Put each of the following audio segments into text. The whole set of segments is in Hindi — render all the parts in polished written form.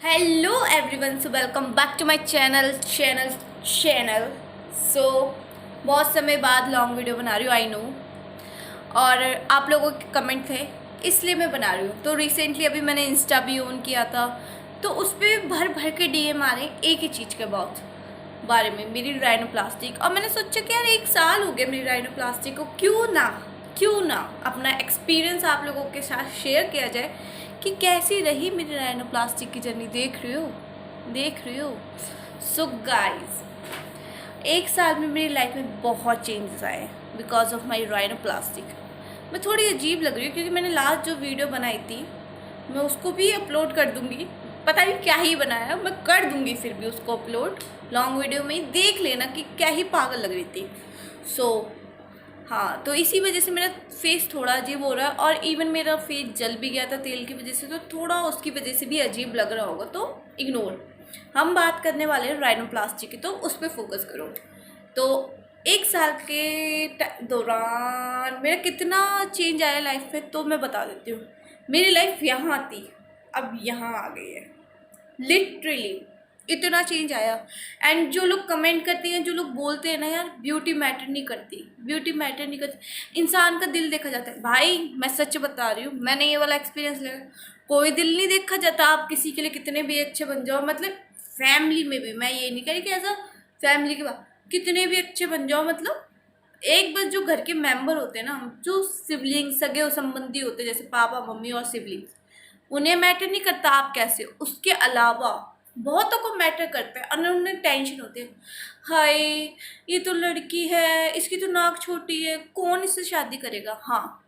Hello everyone, so welcome back to my channel. So बहुत समय बाद लॉन्ग वीडियो बना रही हूँ, आई नो। और आप लोगों के कमेंट थे इसलिए मैं बना रही हूँ। तो रिसेंटली अभी मैंने इंस्टा भी ऑन किया था, तो उस पर भर भर के डीएम आ रहे हैं एक ही चीज़ के बारे में, मेरी राइनोप्लास्टिक। और मैंने सोचा कि यार 1 साल हो गया मेरी राइनोप्लास्टिक को, क्यों ना अपना एक्सपीरियंस आप लोगों के साथ शेयर किया जाए कि कैसी रही मेरी राइनोप्लास्टिक की जर्नी। देख रही हो। सो गाइस, 1 साल में मेरी लाइफ में बहुत चेंजेस आए बिकॉज ऑफ माई राइनोप्लास्टिक। मैं थोड़ी अजीब लग रही हूँ क्योंकि मैंने लास्ट जो वीडियो बनाई थी मैं उसको भी अपलोड कर दूँगी। पता नहीं क्या ही बनाया, मैं कर दूँगी फिर भी उसको अपलोड लॉन्ग वीडियो में ही, देख लेना कि क्या ही पागल लग रही थी। सो हाँ, तो इसी वजह से मेरा फेस थोड़ा अजीब हो रहा है। और इवन मेरा फेस जल भी गया था तेल की वजह से, तो थोड़ा उसकी वजह से भी अजीब लग रहा होगा, तो इग्नोर। हम बात करने वाले हैं राइनोप्लास्टी की, तो उस पर फोकस करो। तो 1 साल के दौरान मेरा कितना चेंज आया लाइफ में, तो मैं बता देती हूँ। मेरी लाइफ यहाँ थी, अब यहाँ आ गई है। लिटरली इतना चेंज आया। एंड जो लोग कमेंट करते हैं, जो लोग बोलते हैं ना यार ब्यूटी मैटर नहीं करती, इंसान का दिल देखा जाता है। भाई मैं सच बता रही हूँ, मैंने ये वाला एक्सपीरियंस लिया। कोई दिल नहीं देखा जाता, आप किसी के लिए कितने भी अच्छे बन जाओ। मतलब फैमिली में भी, मैं ये नहीं कह रही कि ऐसा फैमिली के बाद कितने भी अच्छे बन जाओ, मतलब एक बस जो घर के मेंबर होते हैं ना, जो सिबलिंग्स सगे संबंधी होते हैं, जैसे पापा मम्मी और सिबलिंग्स, उन्हें मैटर नहीं करता आप कैसे हो। उसके अलावा बहुतों को मैटर करता है और उन्हें टेंशन होती है, हाय ये तो लड़की है, इसकी तो नाक छोटी है, कौन इससे शादी करेगा। हाँ,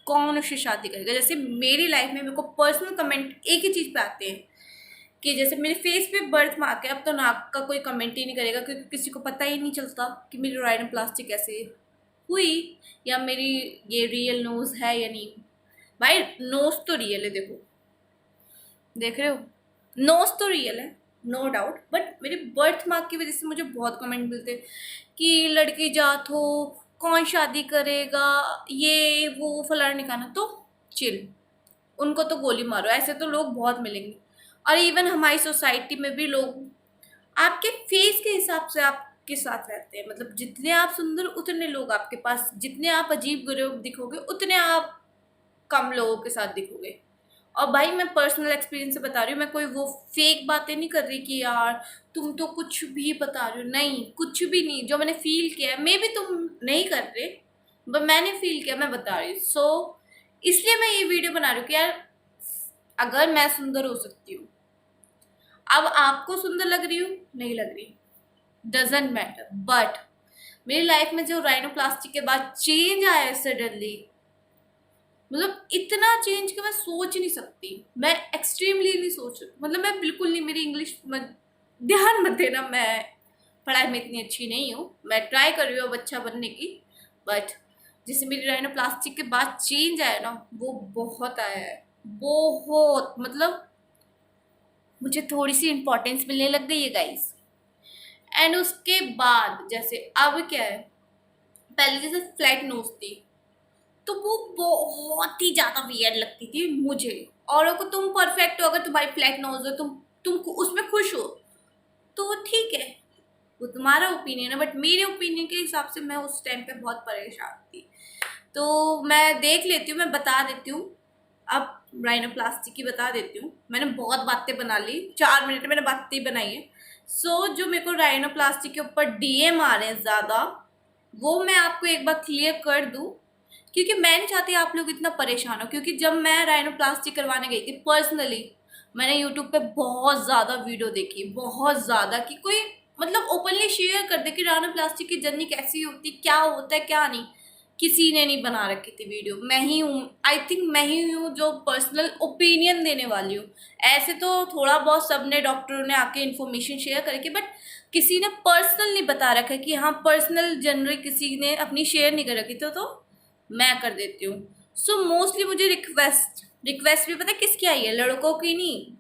कौन उससे शादी करेगा। जैसे मेरी लाइफ में मेरे को पर्सनल कमेंट एक ही चीज़ पे आते हैं कि जैसे मेरे फेस पे बर्थ मार्क है, अब तो नाक का कोई कमेंट ही नहीं करेगा क्योंकि किसी को पता ही नहीं चलता कि मेरी राइनोप्लास्टी कैसे हुई, या मेरी ये रियल नोज है या नहीं। भाई नोज तो रियल है, देखो देख रहे हो, नोज तो रियल है, नो डाउट। बट मेरे बर्थ मार्क की वजह से मुझे बहुत कमेंट मिलते हैं कि लड़की जात हो, कौन शादी करेगा, ये वो फलाना निकाना। तो चिल, उनको तो गोली मारो, ऐसे तो लोग बहुत मिलेंगे। और इवन हमारी सोसाइटी में भी लोग आपके फेस के हिसाब से आपके साथ रहते हैं। मतलब जितने आप सुंदर उतने लोग आपके पास, जितने आप अजीब गरीब दिखोगे उतने आप कम लोगों के साथ दिखोगे। और भाई मैं पर्सनल एक्सपीरियंस से बता रही हूँ, मैं कोई वो फेक बातें नहीं कर रही कि यार तुम तो कुछ भी बता रही हो। नहीं, कुछ भी नहीं, जो मैंने फील किया है, मे भी तुम नहीं कर रहे, बट मैंने फील किया, मैं बता रही हूँ। सो इसलिए मैं ये वीडियो बना रही हूँ कि यार अगर मैं सुंदर हो सकती हूँ, अब आपको सुंदर लग रही हूँ नहीं लग रही, डजेंट मैटर। बट मेरी लाइफ में जो राइनोप्लास्टी के बाद चेंज आया है सडनली, मतलब इतना चेंज कि मैं सोच नहीं सकती। मैं एक्सट्रीमली नहीं सोच, मतलब मैं बिल्कुल नहीं, मेरी इंग्लिश मत ध्यान मत देना, मैं पढ़ाई में इतनी अच्छी नहीं हूँ, मैं ट्राई कर रही हूँ अब अच्छा बनने की। बट जैसे मेरी राइनोप्लास्टिक के बाद चेंज आया ना, वो बहुत आया है, बहुत। मतलब मुझे थोड़ी सी इंपॉर्टेंस मिलने लग गई है गाइस। एंड उसके बाद जैसे अब क्या है, पहले जैसे फ्लैट नोज थी तो वो बहुत ही ज्यादा वियर्ड लगती थी मुझे। औरों को तुम परफेक्ट हो, अगर तुम्हारी फ्लैट नोज हो, तुम उसमें खुश हो तो ठीक है, वो तुम्हारा ओपिनियन है। बट मेरे ओपिनियन के हिसाब से मैं उस टाइम पे बहुत परेशान थी। तो मैं देख लेती हूँ, मैं बता देती हूँ अब राइनोप्लास्टी की बता देती हूँ। मैंने बहुत बातें बना ली, 4 मिनट में मैंने बातें बनाई है। सो जो मेरे को राइनोप्लास्टी के ऊपर डीएम आ रहे हैं ज़्यादा, वो मैं आपको एक बार क्लियर कर दूँ, क्योंकि मैं नहीं चाहती आप लोग इतना परेशान हो। क्योंकि जब मैं राइनोप्लास्टी करवाने गई थी पर्सनली, मैंने यूट्यूब पे बहुत ज़्यादा वीडियो देखी, बहुत ज़्यादा, कि कोई मतलब ओपनली शेयर कर दे कि राइनोप्लास्टी की जर्नी कैसी होती, क्या होता है क्या नहीं। किसी ने नहीं बना रखी थी वीडियो, मैं ही हूँ, आई थिंक मैं ही हूँ जो पर्सनल ओपिनियन देने वाली हूँ। ऐसे तो थोड़ा बहुत सब ने, डॉक्टरों ने आके इन्फॉर्मेशन शेयर करके, बट किसी ने पर्सनल नहीं बता रखा है कि हाँ पर्सनल जनरल किसी ने अपनी शेयर नहीं कर रखी थी, तो मैं कर देती हूँ। सो मोस्टली मुझे रिक्वेस्ट भी पता है किसकी आई है, लड़कों की नहीं।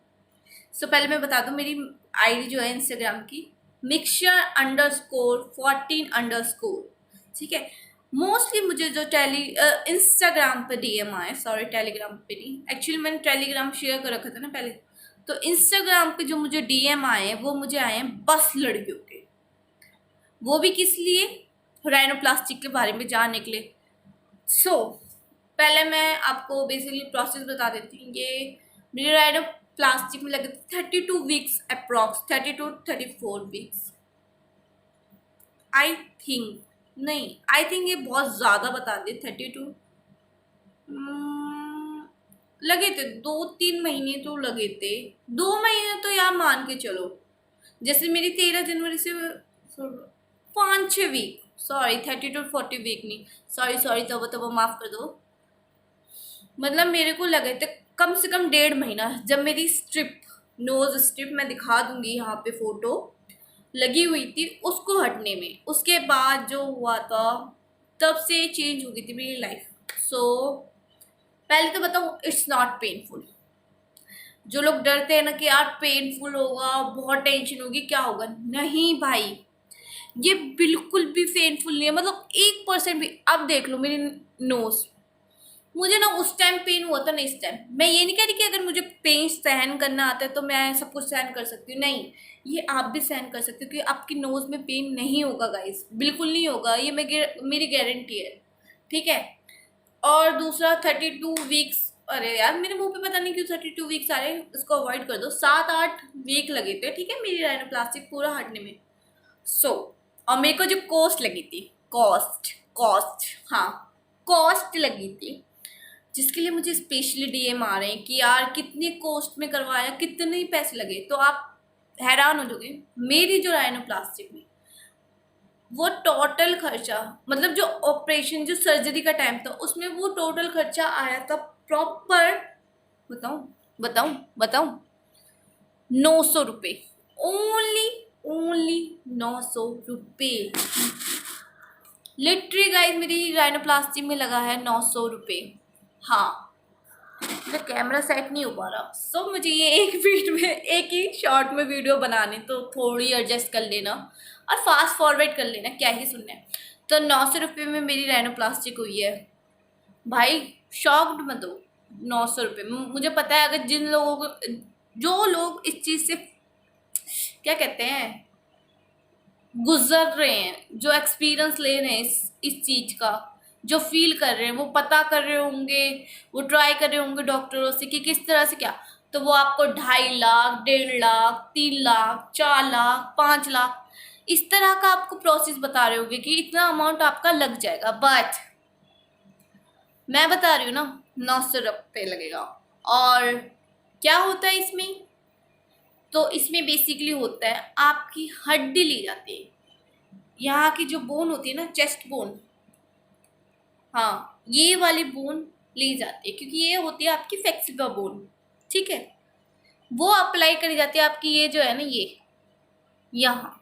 सो पहले मैं बता दूँ, मेरी आईडी जो है इंस्टाग्राम की, mixture_14_, ठीक है। मोस्टली मुझे जो इंस्टाग्राम पे डीएम आए, सॉरी टेलीग्राम पे नहीं, एक्चुअली मैंने टेलीग्राम शेयर कर रखा था ना पहले, तो इंस्टाग्राम पे जो मुझे डीएम आए हैं वो मुझे आए हैं बस लड़कियों के, वो भी किस लिए, राइनोप्लास्टिक के बारे में जानने के लिए। सो पहले मैं आपको बेसिकली प्रोसेस बता देती हूँ। ये मेरे राइनोप्लास्टिक में लगे थे 32 weeks approx, 34 weeks I think, नहीं आई थिंक ये बहुत ज़्यादा बता दिए, 32 लगे थे, 2-3 महीने तो लगे थे, 2 महीने तो यार मान के चलो। जैसे मेरी 13 जनवरी से 5-6 वीक, सॉरी 30 to 40 वीक नहीं, सॉरी तब माफ़ कर दो। मतलब मेरे को लगे थे कम से कम 1.5 महीना। जब मेरी स्ट्रिप, नोज स्ट्रिप, मैं दिखा दूंगी यहाँ पे फोटो, लगी हुई थी उसको हटने में, उसके बाद जो हुआ था तब से चेंज हो गई थी मेरी लाइफ। सो पहले तो बताऊँ, इट्स नॉट पेनफुल। जो लोग डरते हैं ना कि यार पेनफुल होगा, बहुत टेंशन होगी, क्या होगा, नहीं भाई, ये बिल्कुल भी पेनफुल नहीं है, मतलब 1% भी। अब देख लो मेरी नोज, मुझे ना उस टाइम पेन हुआ था ना इस टाइम। मैं ये नहीं कह रही कि अगर मुझे पेन सहन करना आता है तो मैं सब कुछ सहन कर सकती हूँ, नहीं, ये आप भी सहन कर सकते हो कि आपकी नोज़ में पेन नहीं होगा गाइस, बिल्कुल नहीं होगा, ये मेरी गारंटी है, ठीक है। और दूसरा 32 वीक्स, अरे यार मेरे मुंह पे पता नहीं क्यों 32 वीक्स आ रहे हैं, इसको अवॉइड कर दो। 7-8 वीक लगे थे, ठीक है, मेरी राइनोप्लास्टिक पूरा हटने में। सो और मेरे को जो कॉस्ट लगी थी, कॉस्ट लगी थी, जिसके लिए मुझे स्पेशली डीएम आ रहे हैं कि यार कितने कॉस्ट में करवाया, कितने ही पैसे लगे, तो आप हैरान हो जाओगे। मेरी जो राइनोप्लास्टिक में वो टोटल खर्चा, मतलब जो ऑपरेशन, जो सर्जरी का टाइम था उसमें वो टोटल खर्चा आया था प्रॉपर, बताऊं 900 रुपये, ओनली 900 रुपये। लिटरली गाइस मेरी राइनोप्लास्टी में लगा है 900 रुपये। हाँ, मेरा कैमरा सेट नहीं हो पा रहा, सो मुझे ये एक मिनट में, एक ही शॉर्ट में वीडियो बनानी, तो थोड़ी एडजस्ट कर लेना और फास्ट फॉरवर्ड कर लेना, क्या ही सुनना है। तो 900 रुपये में मेरी राइनोप्लास्टिक हुई है भाई, शॉक्ड मत हो। 900 रुपये, मुझे पता है अगर जिन लोगों को, जो लोग इस चीज़ से क्या कहते हैं, गुजर रहे हैं, जो एक्सपीरियंस ले रहे हैं इस चीज़ का, जो फील कर रहे हैं, वो पता कर रहे होंगे, वो ट्राई कर रहे होंगे डॉक्टरों से कि किस तरह से क्या, तो वो आपको 2.5 लाख, 1.5 लाख, 3 लाख, 4 लाख, 5 लाख, इस तरह का आपको प्रोसेस बता रहे होंगे कि इतना अमाउंट आपका लग जाएगा। बट मैं बता रही हूँ ना, 900 रुपये लगेगा। और क्या होता है इसमें, तो इसमें बेसिकली होता है आपकी हड्डी ली जाती है, यहाँ की जो बोन होती है ना, चेस्ट बोन, हाँ ये वाली बोन ली जाती है, क्योंकि ये होती है आपकी फ्लेक्सिबल बोन, ठीक है, वो अप्लाई करी जाती है आपकी, ये जो है ना, ये यहाँ।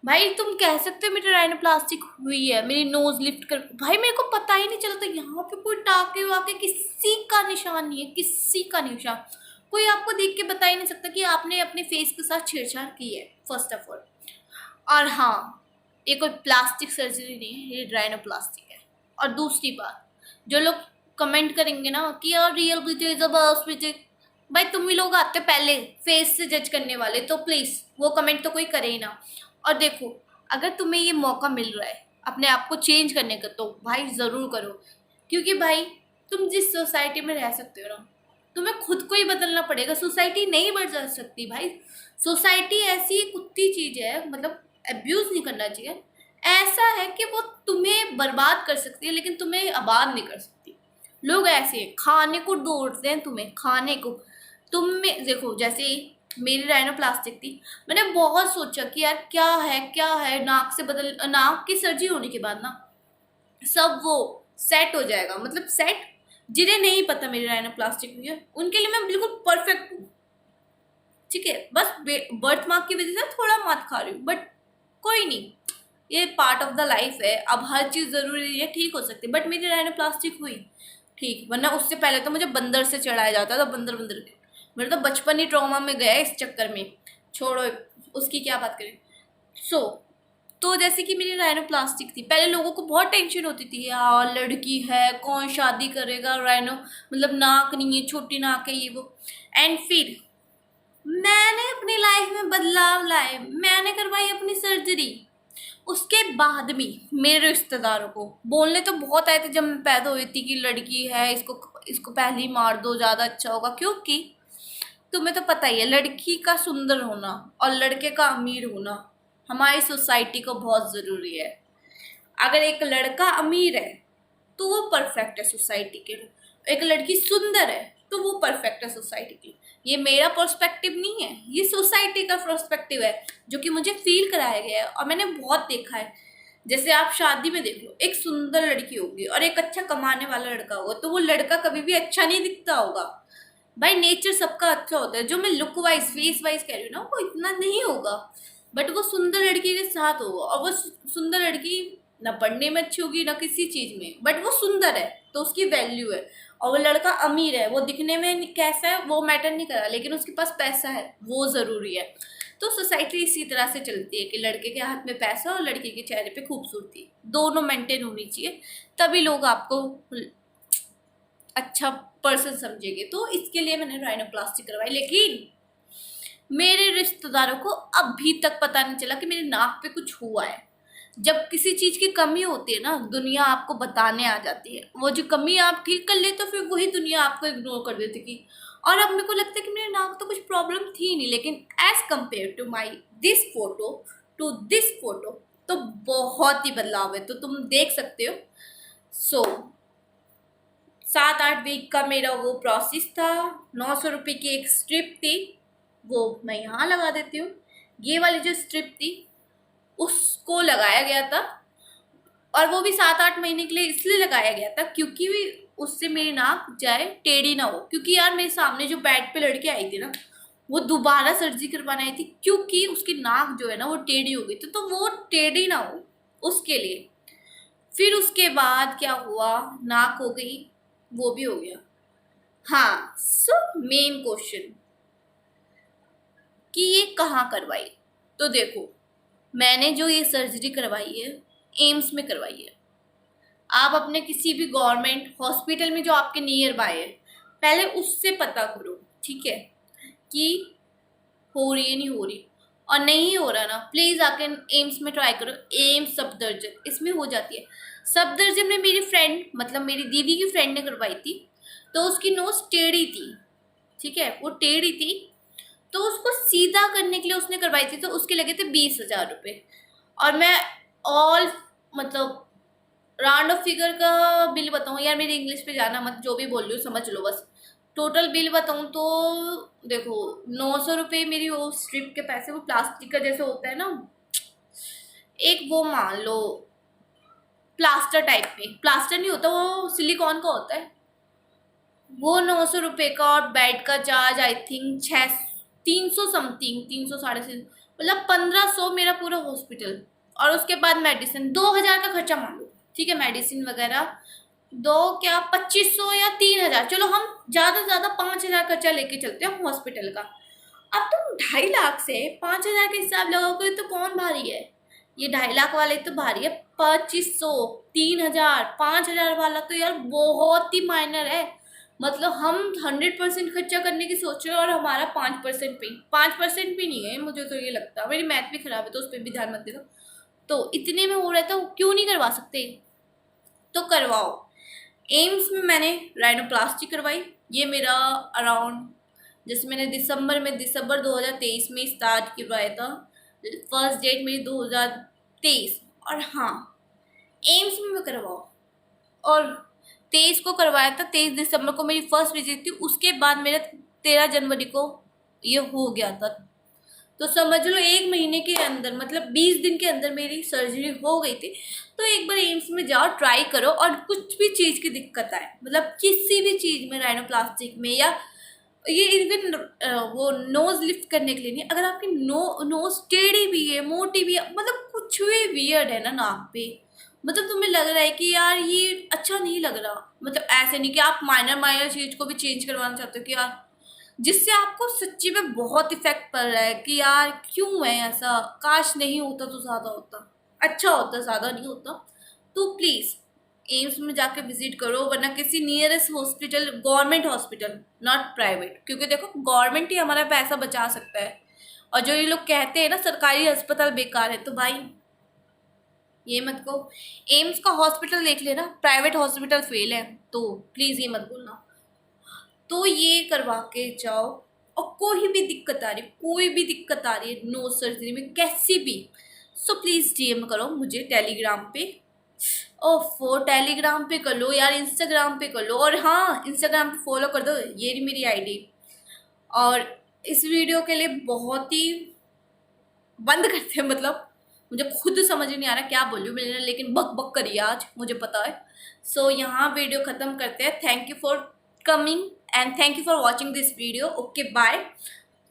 भाई तुम कह सकते हो मेरी राइनोप्लास्टिक हुई है, मेरी नोज लिफ्ट कर, भाई मेरे को पता ही नहीं चला था यहाँ पे कोई टाके वाके किसी का निशान नहीं है, किसी का निशान, कोई आपको देख के बता ही नहीं सकता कि आपने अपने फेस के साथ छेड़छाड़ की है, फर्स्ट ऑफ ऑल। और हाँ, ये कोई प्लास्टिक सर्जरी नहीं है, ये राइनोप्लास्टिक है। और दूसरी बात, जो लोग कमेंट करेंगे ना कि यार रियल ब्यूटी जबरदस्त, भाई तुम ही लोग आते पहले फेस से जज करने वाले, तो प्लीज़ वो कमेंट तो कोई करे ही ना। और देखो, अगर तुम्हें ये मौका मिल रहा है अपने आप को चेंज करने का, तो भाई ज़रूर करो, क्योंकि भाई तुम जिस सोसाइटी में रह सकते हो ना, तुम्हें खुद को ही बदलना पड़ेगा, सोसाइटी नहीं बदल सकती भाई। सोसाइटी ऐसी कुत्ती चीज़ है, मतलब अब्यूज़ नहीं करना चाहिए, ऐसा है कि वो तुम्हें बर्बाद कर सकती है लेकिन तुम्हें आबाद नहीं कर सकती। लोग ऐसे हैं, खाने को दौड़ते हैं तुम्हें, खाने को। तुम में देखो, जैसे मेरी राइनोप्लास्टिक थी, मैंने बहुत सोचा कि यार क्या है, नाक से बदल, नाक की सर्जरी होने के बाद ना सब वो सेट हो जाएगा, मतलब सेट। जिन्हें नहीं पता मेरी राइनोप्लास्टिक हुई है उनके लिए मैं बिल्कुल परफेक्ट हूँ, ठीक है, बस बर्थ मार्क की वजह से थोड़ा मात खा रही हूँ, बट कोई नहीं, ये पार्ट ऑफ द लाइफ है। अब हर चीज़ ज़रूरी है, ठीक हो सकती है, बट मेरी राइनोप्लास्टिक हुई ठीक, वरना उससे पहले तो मुझे बंदर से चढ़ाया जाता था, बंदर के, मेरा तो बचपन ही ट्रॉमा में गया इस चक्कर में, छोड़ो उसकी क्या बात करें। तो जैसे कि मेरी राइनोप्लास्टिक थी, पहले लोगों को बहुत टेंशन होती थी, यार लड़की है कौन शादी करेगा, राइनो मतलब नाक नहीं है, छोटी नाक है, ये वो। एंड फिर बदलाव लाए। मैंने करवाई अपनी सर्जरी, उसके बाद भी मेरे रिश्तेदारों को बोलने तो बहुत आए थे जब मैं पैदा हुई थी कि लड़की है, इसको इसको पहले ही मार दो, ज़्यादा अच्छा होगा। क्योंकि तुम्हें तो पता ही है, लड़की का सुंदर होना और लड़के का अमीर होना हमारी सोसाइटी को बहुत ज़रूरी है। अगर एक लड़का अमीर है तो वो परफेक्ट है सोसाइटी के लिए, एक लड़की सुंदर है तो वो परफेक्ट है सोसाइटी के लिए। ये मेरा पर्सपेक्टिव नहीं है, ये सोसाइटी का पर्सपेक्टिव है जो कि मुझे फील कराया गया है और मैंने बहुत देखा है। जैसे आप शादी में देख लो, एक सुंदर लड़की होगी और एक अच्छा कमाने वाला लड़का होगा, तो वो लड़का कभी भी अच्छा नहीं दिखता होगा। भाई नेचर सबका अच्छा होता है, जो मैं लुक वाइज फेस वाइज कह रही हूँ ना, वो इतना नहीं होगा, बट वो सुंदर लड़की के साथ होगा। और वो सुंदर लड़की ना पढ़ने में अच्छी होगी ना किसी चीज में, बट वो सुंदर है तो उसकी वैल्यू है। और वो लड़का अमीर है, वो दिखने में कैसा है वो मैटर नहीं करा, लेकिन उसके पास पैसा है वो जरूरी है। तो सोसाइटी इसी तरह से चलती है कि लड़के के हाथ में पैसा और लड़की के चेहरे पे खूबसूरती, दोनों मेंटेन होनी चाहिए, तभी लोग आपको अच्छा पर्सन समझेंगे। तो इसके लिए मैंने राइनोप्लास्टी करवाई, लेकिन मेरे रिश्तेदारों को अभी तक पता नहीं चला कि मेरे नाक पे कुछ हुआ है। जब किसी चीज की कमी होती है ना, दुनिया आपको बताने आ जाती है। वो जो कमी आप ठीक कर ले तो फिर वही दुनिया आपको इग्नोर कर देती थी। और अब मेरे को लगता है कि मेरे नाक तो कुछ प्रॉब्लम थी नहीं, लेकिन as compare to my this photo to this photo तो बहुत ही बदलाव है। तो तुम देख सकते हो। सो 7-8 वीक का मेरा वो प्रोसेस था। 900 रुपये की एक स्ट्रिप थी, वो मैं यहाँ लगा देती हूँ। ये वाली जो स्ट्रिप थी उसको लगाया गया था, और वो भी 7-8 महीने के लिए इसलिए लगाया गया था क्योंकि उससे मेरी नाक जाए टेढ़ी ना हो। क्योंकि यार मेरे सामने जो बेड पे लड़की आई थी ना, वो दोबारा सर्जरी करवाने आई थी क्योंकि उसकी नाक जो है ना वो टेढ़ी हो गई थी, तो वो टेढ़ी ना हो उसके लिए। फिर उसके बाद क्या हुआ, नाक हो गई, वो भी हो गया। हाँ, सो मेन क्वेश्चन कि ये कहाँ करवाई, तो देखो मैंने जो ये सर्जरी करवाई है एम्स में करवाई है। आप अपने किसी भी गवर्नमेंट हॉस्पिटल में जो आपके नियर बाय है, पहले उससे पता करो, ठीक है, कि हो रही है नहीं हो रही। और नहीं हो रहा ना, प्लीज़ आके एम्स में ट्राई करो। एम्स सफदरजंग, इसमें हो जाती है। सफदरजंग में मेरी फ्रेंड, मतलब मेरी दीदी की फ्रेंड ने करवाई थी, तो उसकी नोज टेढ़ी थी, ठीक है, वो टेढ़ी थी, तो उसको सीधा करने के लिए उसने करवाई थी, तो उसके लगे थे 20,000 रुपये। और मैं ऑल मतलब राउंड ऑफ फिगर का बिल बताऊँ, यार मेरी इंग्लिश पे जाना मत, जो भी बोल रही हूँ समझ लो बस। टोटल बिल बताऊँ तो देखो 900 रुपये मेरी वो स्ट्रिप के पैसे, वो प्लास्टिक का जैसे होता है ना, एक वो मान लो प्लास्टर टाइप में, प्लास्टर नहीं होता, वो सिलिकॉन का होता है, वो 900 रुपये का। और बेड का चार्ज आई थिंक 300 समथिंग, 300 350, मतलब 1500 मेरा पूरा हॉस्पिटल। और उसके बाद मेडिसिन 2000 का खर्चा मान लो, ठीक है, मेडिसिन वगैरह दो क्या 2500 या 3000, चलो हम ज़्यादा से ज़्यादा 5000 खर्चा लेके चलते हैं हॉस्पिटल का। अब तुम 2.5 लाख से 5000 के हिसाब लगाओगे तो कौन भारी है? ये 2.5 लाख वाले तो भारी है। 2500, 3000, 5000 वाला तो यार बहुत ही माइनर है। मतलब हम 100% खर्चा करने की सोच रहे हैं और हमारा 5% पे, 5% भी नहीं है, मुझे तो ये लगता है। मेरी मैथ भी खराब है तो उस पर भी ध्यान मत देना। तो इतने में हो रहा है तो क्यों नहीं करवा सकते? तो करवाओ। एम्स में मैंने राइनोप्लास्टी करवाई। ये मेरा अराउंड, जैसे मैंने दिसंबर 2023 में स्टार्ट करवाया था, फर्स्ट डेट मेरी 2023। और हाँ, एम्स में मैं करवाओ, और 23 को करवाया था, 23 दिसंबर को मेरी फर्स्ट विजिट थी। उसके बाद मेरा 13 जनवरी को ये हो गया था। तो समझ लो 1 महीने के अंदर, मतलब 20 दिन के अंदर मेरी सर्जरी हो गई थी। तो एक बार एम्स में जाओ, ट्राई करो, और कुछ भी चीज़ की दिक्कत आए, मतलब किसी भी चीज़ में, राइनोप्लास्टिक में, या ये इवन वो नोज लिफ्ट करने के लिए नहीं, अगर आपकी नोज टेढ़ी भी है, मोटी भी है, मतलब कुछ भी वियर्ड है ना नाक पे, मतलब तुम्हें लग रहा है कि यार ये अच्छा नहीं लग रहा, मतलब ऐसे नहीं कि आप माइनर चीज़ को भी चेंज करवाना चाहते हो कि यार, जिससे आपको सच्ची में बहुत इफेक्ट पड़ रहा है कि यार क्यों है ऐसा, काश नहीं होता तो ज़्यादा होता, अच्छा होता, ज़्यादा नहीं होता। तो प्लीज़ एम्स में जाके विजिट करो, वरना किसी nearest hospital, government hospital, not private, क्योंकि देखो गवर्नमेंट ही हमारा पैसा बचा सकता है और जो ये लोग कहते हैं ना सरकारी अस्पताल बेकार है, तो भाई ये मत कहो। एम्स का हॉस्पिटल देख लेना, प्राइवेट हॉस्पिटल फेल है, तो प्लीज़ ये मत बोलना। तो ये करवा के जाओ। और कोई भी दिक्कत आ रही, कोई भी दिक्कत आ रही है नो सर्जरी में कैसी भी, सो प्लीज़ डीएम करो मुझे टेलीग्राम पे। ओफो, टेलीग्राम पे कर लो यार, इंस्टाग्राम पे कर लो। और हाँ, इंस्टाग्राम पे फॉलो कर दो, ये रही मेरी आईडी। और इस वीडियो के लिए बहुत ही बंद करते हैं, मतलब मुझे खुद समझ नहीं आ रहा क्या बोलूँ मैंने, लेकिन बक बक करी आज, मुझे पता है। सो यहाँ वीडियो ख़त्म करते हैं। Thank you for coming and thank you for watching this video. Okay bye.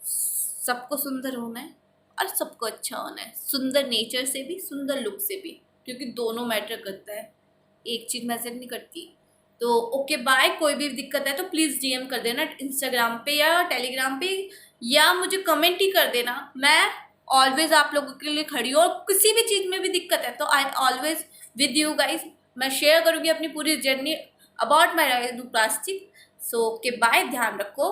सबको सुंदर होना है और सबको अच्छा होना है, सुंदर नेचर से भी, सुंदर लुक से भी, क्योंकि दोनों मैटर करता है, एक चीज़ मैटर नहीं करती। तो ओके बाय। कोई भी दिक्कत है तो प्लीज़ डीएम कर देना इंस्टाग्राम पे या टेलीग्राम पे, या मुझे कमेंट ही कर देना। मैं ऑलवेज आप लोगों के लिए खड़ी हूँ, और किसी भी चीज़ में भी दिक्कत है तो I always with you guys. मैं शेयर करूँगी अपनी पूरी journey about my plastic. So okay bye, ध्यान रखो।